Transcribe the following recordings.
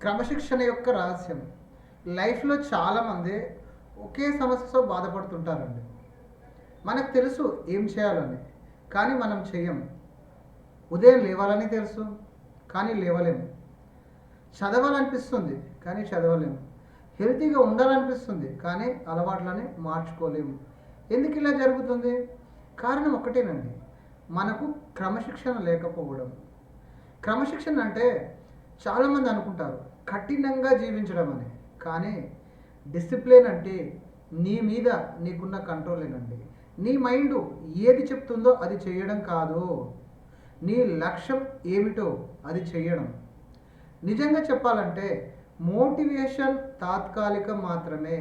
క్రమశిక్షణ యొక్క రహస్యం. లైఫ్‌లో చాలామంది ఒకే సమస్యతో బాధపడుతుంటారండి. మనకు తెలుసు ఏం చేయాలని, కానీ మనం చెయ్యం. ఉదయం లేవాలని తెలుసు, కానీ లేవలేము. చదవాలనిపిస్తుంది, కానీ చదవలేము. హెల్తీగా ఉండాలనిపిస్తుంది, కానీ అలవాట్లని మార్చుకోలేము. ఎందుకు ఇలా జరుగుతుంది? కారణం ఒకటేనండి. మనకు క్రమశిక్షణ లేకపోవడం. క్రమశిక్షణ అంటే చాలామంది అనుకుంటారు కఠినంగా జీవించడం అని. కానీ డిసిప్లిన్ అంటే నీ మీద నీకున్న కంట్రోలేనండి. నీ మైండ్ ఏది చెప్తుందో అది చేయడం కాదు, నీ లక్ష్యం ఏమిటో అది చేయడం. నిజంగా చెప్పాలంటే మోటివేషన్ తాత్కాలికం మాత్రమే,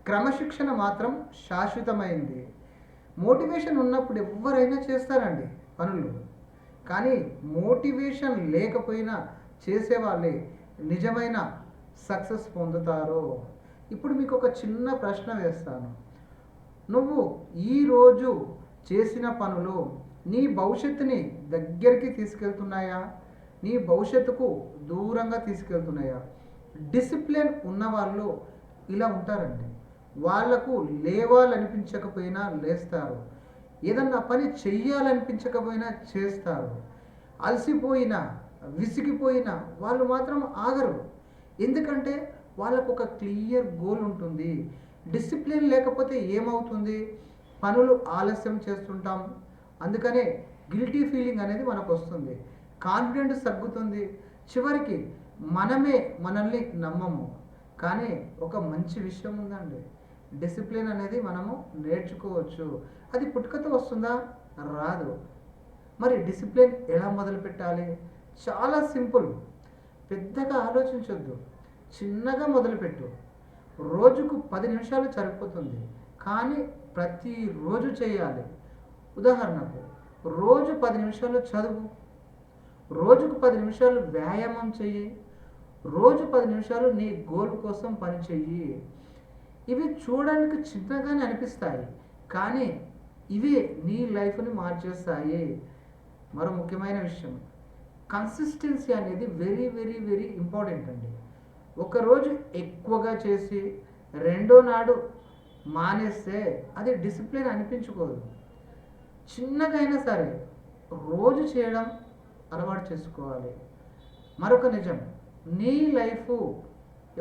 క్రమశిక్షణ మాత్రం శాశ్వతమైంది. మోటివేషన్ ఉన్నప్పుడు ఎవరైనా చేస్తారండి పనులు, కానీ మోటివేషన్ లేకపోయినా చేసేవాళ్ళే నిజమైన సక్సెస్ పొందుతారు. ఇప్పుడు మీకు ఒక చిన్న ప్రశ్న వేస్తాను. నువ్వు ఈరోజు చేసిన పనులు నీ భవిష్యత్తుని దగ్గరికి తీసుకెళ్తున్నాయా, నీ భవిష్యత్తుకు దూరంగా తీసుకెళ్తున్నాయా? డిసిప్లిన్ ఉన్నవాళ్ళు ఇలా ఉంటారండి. వాళ్లకు లేవాలనిపించకపోయినా లేస్తారు, ఏదన్నా పని చెయ్యాలనిపించకపోయినా చేస్తారు. అలసిపోయినా విసిగిపోయినా వాళ్ళు మాత్రం ఆగరు. ఎందుకంటే వాళ్ళకు ఒక క్లియర్ గోల్ ఉంటుంది. డిసిప్లిన్ లేకపోతే ఏమవుతుంది? పనులు ఆలస్యం చేస్తుంటాం, అందుకనే గిల్టీ ఫీలింగ్ అనేది మనకు వస్తుంది. కాన్ఫిడెన్స్ తగ్గుతుంది, చివరికి మనమే మనల్ని నమ్మము. కానీ ఒక మంచి విషయం ఉందండి, డిసిప్లిన్ అనేది మనము నేర్చుకోవచ్చు. అది పుట్టుకతో వస్తుందా? రాదు. మరి డిసిప్లిన్ ఎలా మొదలు పెట్టాలి? చాలా సింపుల్. పెద్దగా ఆలోచించొద్దు, చిన్నగా మొదలుపెట్టు. రోజుకు 10 నిమిషాలు సరిపోతుంది, కానీ ప్రతిరోజు చేయాలి. ఉదాహరణకు రోజు 10 నిమిషాలు చదువు, రోజుకు 10 నిమిషాలు వ్యాయామం చెయ్యి, రోజు 10 నిమిషాలు నీ గోల్ కోసం పని చెయ్యి. ఇవి చూడడానికి చిన్నగానే అనిపిస్తాయి, కానీ ఇవే నీ లైఫ్ని మార్చేస్తాయి. మరో ముఖ్యమైన విషయం, కన్సిస్టెన్సీ అనేది వెరీ వెరీ వెరీ ఇంపార్టెంట్ అండి. ఒకరోజు ఎక్కువగా చేసి రెండో నాడు మానేస్తే అది డిసిప్లిన్ అనిపించుకోదు. చిన్నగా అయినా సరే రోజు చేయడం అలవాటు చేసుకోవాలి. మరొక నిజం, నీ లైఫ్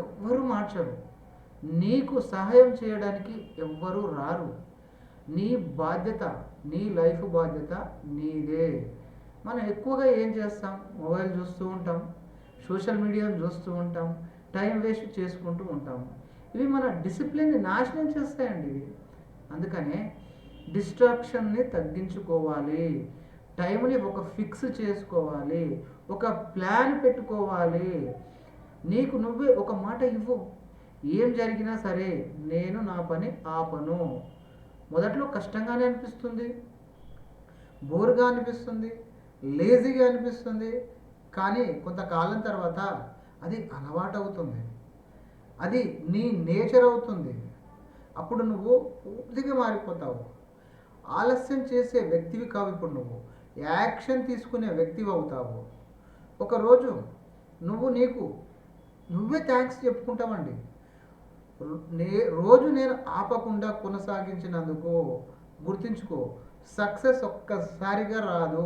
ఎవ్వరూ మార్చరు, నీకు సహాయం చేయడానికి ఎవ్వరూ రారు. నీ బాధ్యత, నీ లైఫ్ బాధ్యత నీదే. మనం ఎక్కువగా ఏం చేస్తాం? మొబైల్ చూస్తూ ఉంటాం, సోషల్ మీడియాను చూస్తూ ఉంటాం, టైం వేస్ట్ చేసుకుంటూ ఉంటాం. ఇవి మన డిసిప్లిన్ని నాశనం చేస్తాయండి ఇవి. అందుకనే డిస్ట్రాక్షన్ని తగ్గించుకోవాలి, టైంని ఒక ఫిక్స్ చేసుకోవాలి, ఒక ప్లాన్ పెట్టుకోవాలి. నీకు నువ్వే ఒక మాట ఇవ్వు, ఏం జరిగినా సరే నేను నా పని ఆపను. మొదట్లో కష్టంగానే అనిపిస్తుంది, బోర్గా అనిపిస్తుంది, లేజీగా అనిపిస్తుంది, కానీ కొంతకాలం తర్వాత అది అలవాటు అవుతుంది, అది నీ నేచర్ అవుతుంది. అప్పుడు నువ్వు పూర్తిగా మారిపోతావు. ఆలస్యం చేసే వ్యక్తివి కావు, ఇప్పుడు నువ్వు యాక్షన్ తీసుకునే వ్యక్తివి అవుతావు. ఒకరోజు నువ్వు నీకు నువ్వే థ్యాంక్స్ చెప్పుకుంటావండి. రోజు నేను ఆపకుండా కొనసాగించినందుకు. గుర్తుంచుకో, సక్సెస్ ఒక్కసారిగా రాదు,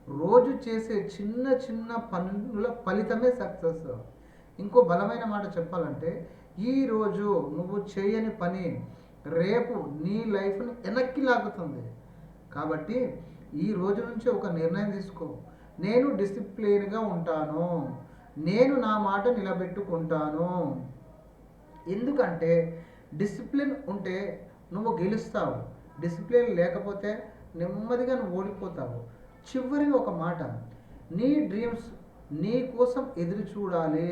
రోజు చేసే చిన్న చిన్న పనుల ఫలితమే సక్సెస్. ఇంకో బలమైన మాట చెప్పాలంటే, ఈరోజు నువ్వు చేయని పని రేపు నీ లైఫ్ని వెనక్కి లాగుతుంది. కాబట్టి ఈ రోజు నుంచి ఒక నిర్ణయం తీసుకో, నేను డిసిప్లిన్గా ఉంటాను, నేను నా మాట నిలబెట్టుకుంటాను. ఎందుకంటే డిసిప్లిన్ ఉంటే నువ్వు గెలుస్తావు, డిసిప్లిన్ లేకపోతే నెమ్మదిగా నువ్వు ఓడిపోతావు. చివరిగా ఒక మాట, నీ డ్రీమ్స్ నీ కోసం ఎదురు చూడాలి,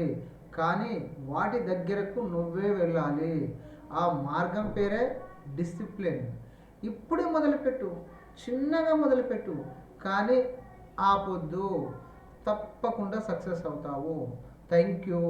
కానీ వాటి దగ్గరకు నువ్వే వెళ్ళాలి. ఆ మార్గం పేరే డిసిప్లిన్. ఇప్పుడే మొదలుపెట్టు, చిన్నగా మొదలుపెట్టు, కానీ ఆపొద్దు. తప్పకుండా సక్సెస్ అవుతావు. Thank you.